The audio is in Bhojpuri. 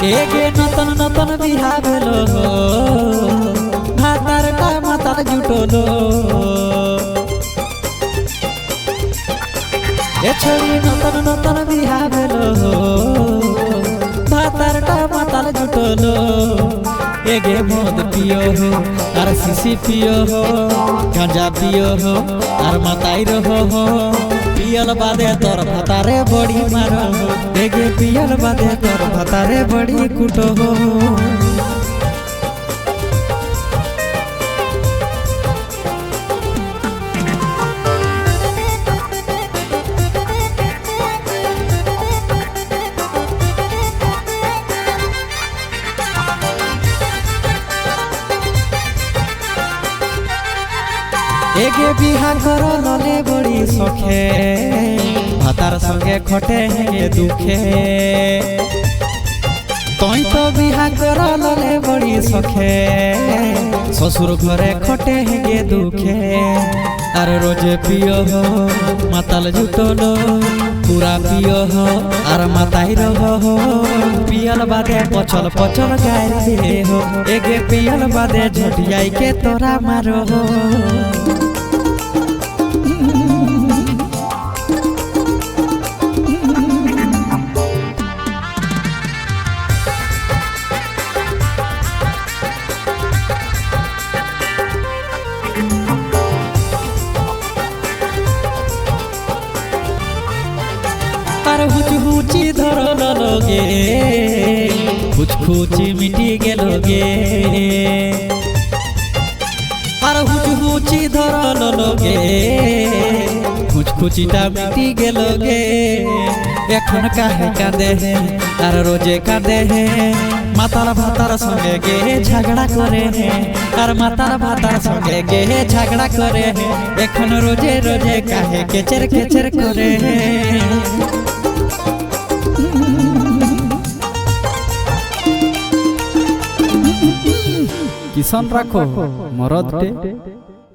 এগে নতুন নতুন বিহা বেলো ভাতারটা মাতাল জুটলো এ ছড়ি নতুন নতুন বিহা বেলো ভাতারটা মাতাল জুটলো এগে মদ পিও হো আর শিশি পিও হো গাঁজা পিও হো আর মাতাই রহো হো पियल बादे तोर भातारे बड़ी मारो देगे पियल बादे तोर भातारे बड़ी कुटो हो एगे बिहा कर लले बड़ी सखे भातार संगे खटे हे दुखे तई तो बिहा कर लले बड़ी सखे ससुर घरे खटे हे दुखे अरे रोजे पियो हो माताल जुटलो पूरा पियो हो आर माताई रहो हो पियल बादे पचल पचल गाय हो एगे पियल बादे झटियाई के तोरा मारो हो हुची धरल लोगे खुच खुची मिटी गेलोगे और हुची धरल लोगे खुच खुचीटा मिटी गेलोगे एखन काहे कांदे है और रोजे कांदे है मातार भातार संगे गे झगड़ा करे है और मातार भातार संगे गे झगड़ा करे है एखन रोजे रोजे काहे केचर केचर करे है किसान राखो मरद